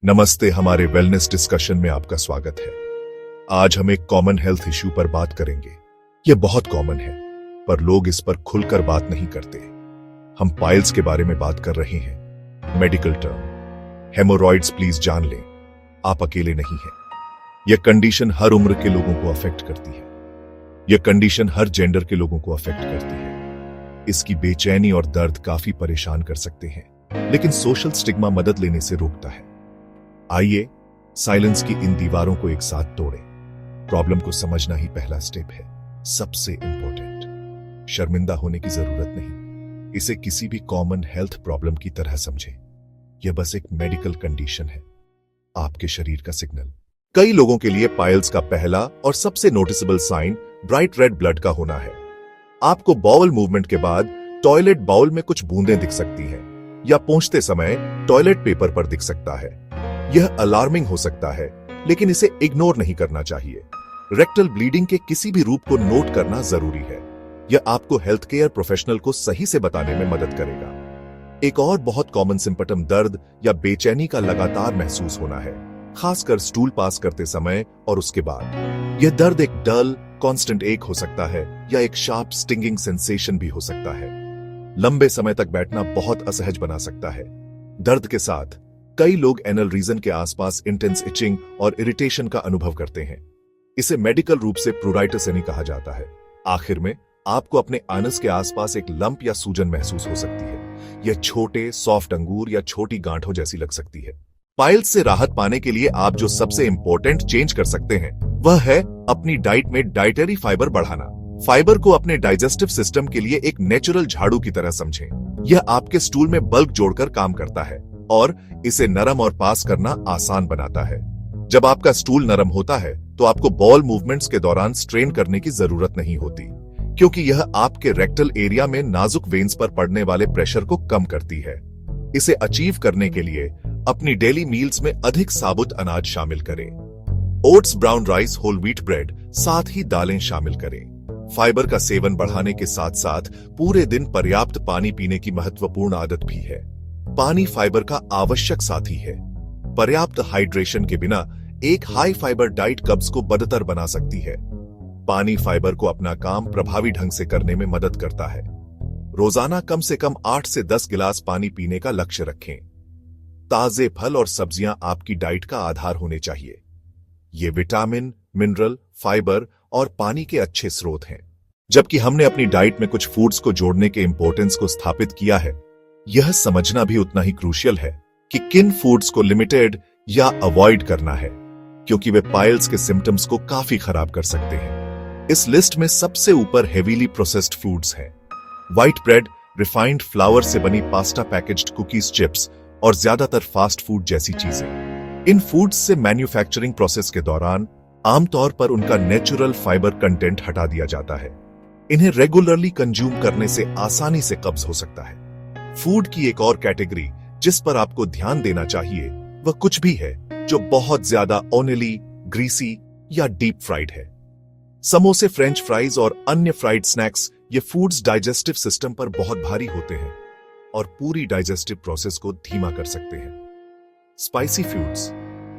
नमस्ते, हमारे wellness discussion में आपका स्वागत है। आज हम एक कॉमन हेल्थ इश्यू पर बात करेंगे। यह बहुत कॉमन है, पर लोग इस पर खुलकर बात नहीं करते। हम पाइल्स के बारे में बात कर रहे हैं। Medical term hemorrhoids. प्लीज जान लें, आप अकेले नहीं हैं। यह कंडीशन हर उम्र के लोगों को अफेक्ट करती है। यह कंडीशन हर जेंडर के लोगों को अफेक्ट करती है। इसकी बेचैनी और दर्द काफी परेशान कर सकते हैं, लेकिन सोशल स्टिग्मा मदद लेने से रोकता है। आइए साइलेंस की इन दीवारों को एक साथ तोड़ें। प्रॉब्लम को समझना ही पहला स्टेप है, सबसे इंपॉर्टेंट। शर्मिंदा होने की जरूरत नहीं। इसे किसी भी कॉमन हेल्थ प्रॉब्लम की तरह समझें। यह बस एक मेडिकल कंडीशन है, आपके शरीर का सिग्नल। कई लोगों के लिए पाइल्स का पहला और सबसे noticeable sign bright red blood का होना है। आपको बाउल मूवमेंट के बाद टॉयलेट बाउल में कुछ बूंदें दिख सकती हैं, या पोंछते समय टॉयलेट पेपर पर दिख सकता है। यह अलार्मिंग हो सकता है, लेकिन इसे इग्नोर नहीं करना चाहिए। रेक्टल ब्लीडिंग के किसी भी रूप को नोट करना जरूरी है। यह आपको हेल्थ केयर प्रोफेशनल को सही से बताने में मदद करेगा। एक और बहुत कॉमन सिम्पटम दर्द या बेचैनी का लगातार महसूस होना है, खासकर स्टूल पास करते समय और उसके बाद। यह दर्द एक डल, कांस्टेंट एक हो सकता है, या एक शार्प स्टिंगिंग सेंसेशन भी हो सकता है। लंबे समय तक बैठना बहुत असहज बना सकता है। दर्द के साथ कई लोग एनल रीजन के आसपास इंटेंस इचिंग और इरिटेशन का अनुभव करते हैं। इसे मेडिकल रूप से प्रूराइटिस यानी कहा जाता है। आखिर में आपको अपने आनस के आसपास एक लंप या सूजन महसूस हो सकती है। यह छोटे सॉफ्ट अंगूर या छोटी गांठों जैसी लग सकती है। पाइल्स से राहत पाने के लिए आप जो सबसे इंपॉर्टेंट चेंज कर सकते हैं, वह है अपनी डाइट में डाइटरी फाइबर बढ़ाना। फाइबर को अपने डाइजेस्टिव सिस्टम के लिए एक नेचुरल झाड़ू की तरह समझें। यह आपके स्टूल में बल्क जोड़कर काम करता है और इसे नरम और पास करना आसान बनाता है। जब आपका स्टूल नरम होता है, तो आपको बॉल मूवमेंट्स के दौरान स्ट्रेन करने की जरूरत नहीं होती, क्योंकि यह आपके रेक्टल एरिया में नाजुक वेन्स पर पड़ने वाले प्रेशर को कम करती है। इसे अचीव करने के लिए अपनी डेली मील्स में अधिक साबुत अनाज शामिल करें। Oats, brown rice, whole wheat bread, साथ ही दालें शामिल करें। फाइबर का सेवन बढ़ाने के साथ साथ पूरे दिन पर्याप्त पानी पीने की महत्वपूर्ण आदत भी है। पानी फाइबर का आवश्यक साथी है। पर्याप्त हाइड्रेशन के बिना एक हाई फाइबर डाइट कब्ज को बदतर बना सकती है। पानी फाइबर को अपना काम प्रभावी ढंग से करने में मदद करता है। रोजाना कम से कम 8 से 10 गिलास पानी पीने का लक्ष्य रखें। ताजे फल और सब्जियां आपकी डाइट का आधार होने चाहिए। ये विटामिन, मिनरल, फाइबर और पानी के अच्छे स्रोत हैं। जबकि हमने अपनी डाइट में कुछ फूड्स को जोड़ने के इंपॉर्टेंस को स्थापित किया है, यह समझना भी उतना ही क्रूशियल है कि किन फूड्स को लिमिटेड या अवॉइड करना है, क्योंकि वे पाइल्स के सिम्टम्स को काफी खराब कर सकते हैं। इस लिस्ट में सबसे ऊपर हेवीली प्रोसेस्ड फूड्स हैं। व्हाइट ब्रेड, रिफाइंड फ्लावर से बनी पास्ता, पैकेज्ड कुकीज, चिप्स और ज्यादातर फास्ट फूड जैसी चीजें। इन फूड्स से मैन्युफैक्चरिंग प्रोसेस के दौरान आमतौर पर उनका नेचुरल फाइबर कंटेंट हटा दिया जाता है। इन्हें रेगुलरली कंज्यूम करने से आसानी से कब्ज हो सकता है। फूड की एक और कैटेगरी जिस पर आपको ध्यान देना चाहिए, वह कुछ भी है जो बहुत ज्यादा ऑयली, ग्रीसी या डीप फ्राइड है। समोसे, फ्रेंच फ्राइज और अन्य फ्राइड स्नैक्स, ये फूड्स डाइजेस्टिव सिस्टम पर बहुत भारी होते हैं और पूरी डाइजेस्टिव प्रोसेस को धीमा कर सकते हैं। स्पाइसी फूड्स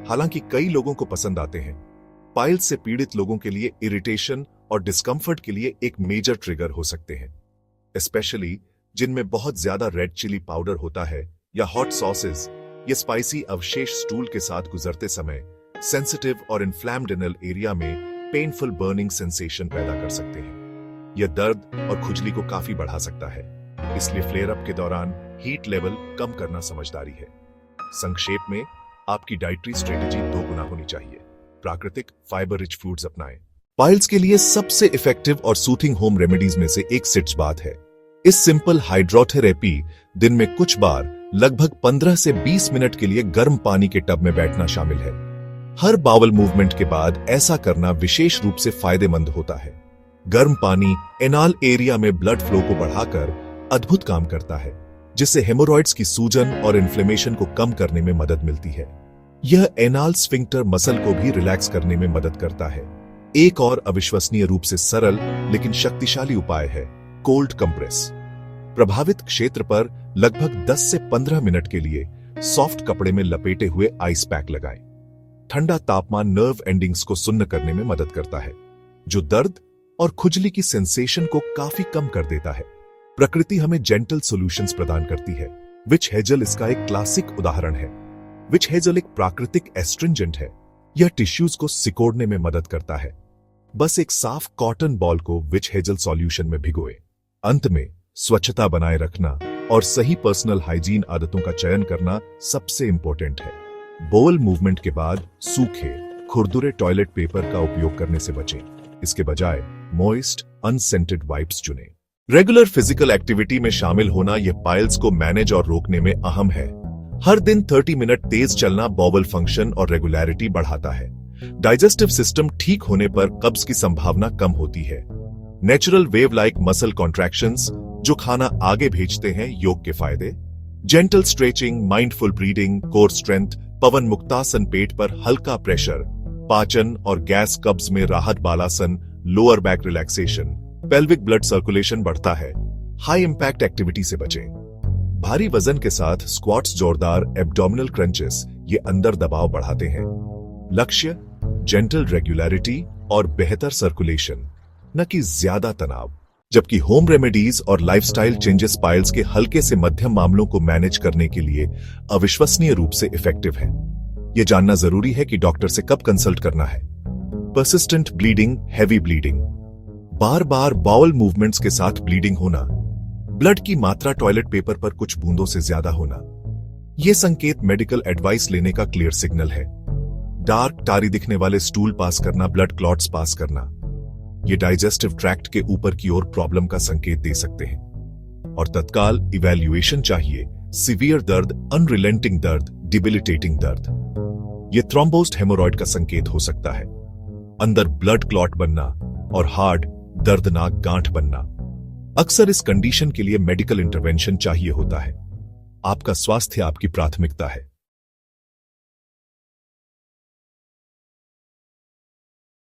हालांकि कई लोगों को पसंद आते हैं, पाइल्स से पीड़ित लोगों के लिए इरिटेशन और डिस्कंफर्ट के लिए एक मेजर ट्रिगर हो सकते हैं, स्पेशली जिनमें बहुत ज्यादा रेड चिली पाउडर होता है या हॉट सॉसेस। ये स्पाइसी अवशेष स्टूल के साथ गुजरते समय सेंसिटिव और इन्फ्लैम्ड एनल एरिया में पेनफुल बर्निंग सेंसेशन पैदा कर सकते हैं। यह दर्द और खुजली को काफी बढ़ा सकता है, इसलिए फ्लेयर अप के दौरान हीट लेवल कम करना समझदारी है। संक्षेप में, आपकी डाइटरी स्ट्रेटेजी 2 गुना होनी चाहिए। प्राकृतिक फाइबर रिच फूड्स अपनाएं। पाइल्स के लिए सबसे इफेक्टिव और सूथिंग होम रेमेडीज में से एक सिट्स बाथ है। इस सिंपल हाइड्रोथेरेपी दिन में कुछ बार लगभग 15 से 20 मिनट के लिए गर्म पानी के टब में बैठना शामिल है। हर बावल मूवमेंट के बाद ऐसा करना विशेष रूप से फायदेमंद होता है। गर्म पानी एनाल एरिया में ब्लड फ्लो को बढ़ाकर अद्भुत काम करता है, जिससे हेमोरॉइड्स की सूजन और इन्फ्लेमेशन को कम करने में मदद मिलती है। यह एनाल स्फिंक्टर मसल को भी रिलैक्स करने में मदद करता है। एक और अविश्वसनीय रूप से सरल लेकिन शक्तिशाली उपाय है कोल्ड कंप्रेस। प्रभावित क्षेत्र पर लगभग 10 से 15 मिनट के लिए सॉफ्ट कपड़े में लपेटे हुए आइस पैक लगाएं। ठंडा तापमान नर्व एंडिंग्स को सुन्न करने में मदद करता है, जो दर्द और खुजली की सेंसेशन को काफी कम कर देता है। प्रकृति हमें जेंटल सॉल्यूशंस प्रदान करती है। विच हेजल इसका एक क्लासिक उदाहरण है। विच हेजल एक प्राकृतिक एस्ट्रिंजेंट है। यह टिश्यूज को सिकोड़ने में मदद करता है। बस एक साफ कॉटन बॉल को विच हेजल सॉल्यूशन में भिगोए। अंत में स्वच्छता बनाए रखना और सही पर्सनल हाइजीन आदतों का चयन करना सबसे इंपॉर्टेंट है। बोवल मूवमेंट के बाद सूखे, खुरदुरे टॉयलेट पेपर का उपयोग करने से बचें। इसके बजाय मॉइस्ट, अनसेंटेड वाइप्स चुनें। रेगुलर फिजिकल एक्टिविटी में शामिल होना यह पाइल्स को मैनेज और रोकने में अहम है। हर दिन 30 मिनट तेज चलना बॉवल फंक्शन और रेगुलरिटी बढ़ाता है। डाइजेस्टिव सिस्टम ठीक होने पर कब्ज की संभावना कम होती है। Natural wave like muscle contractions जो खाना आगे भेजते हैं। योग के फायदे: gentle stretching, mindful breathing, core strength, Pawan Muktasana, पेट पर हल्का प्रेशर, पाचन और गैस कब्ज में राहत, Balasana, lower back relaxation, pelvic blood circulation बढ़ता है। हाई इंपैक्ट एक्टिविटी से बचें। भारी वजन के साथ स्क्वाट्स, जोरदार एब्डोमिनल क्रंचेस ये अंदर दबाव बढ़ाते हैं। लक्ष्य: जेंटल रेगुलरिटी और बेहतर सर्कुलेशन, न कि ज्यादा तनाव। जबकि होम रेमेडीज और लाइफस्टाइल चेंजेस पाइल्स के हल्के से मध्यम मामलों को मैनेज करने के लिए अविश्वसनीय रूप से इफेक्टिव है। यह जानना जरूरी है कि डॉक्टर से कब कंसल्ट करना है। परसिस्टेंट ब्लीडिंग, हैवी ब्लीडिंग, बार बार बाउल मूवमेंट्स के साथ ब्लीडिंग होना, ब्लड की मात्रा टॉयलेट पेपर पर कुछ बूंदों से ज्यादा होना, यह संकेत मेडिकल एडवाइस लेने का क्लियर सिग्नल है। डार्क टारी दिखने वाले स्टूल पास करना, ब्लड क्लॉट्स पास करना, ये डाइजेस्टिव ट्रैक्ट के ऊपर की ओर प्रॉब्लम का संकेत दे सकते हैं। और तत्काल इवैल्यूएशन चाहिए। सीवियर दर्द, अनरिलेंटिंग दर्द, डिबिलिटेटिंग दर्द, ये थ्रोम्बोस्ड हेमोरॉइड का संकेत हो सकता है। अंदर ब्लड क्लॉट बनना और हार्ड दर्दनाक गांठ बनना। अक्सर इस कंडीशन के लिए मेडिकल इंटरवेंशन चाहिए होता है। आपका स्वास्थ्य आपकी प्राथमिकता है।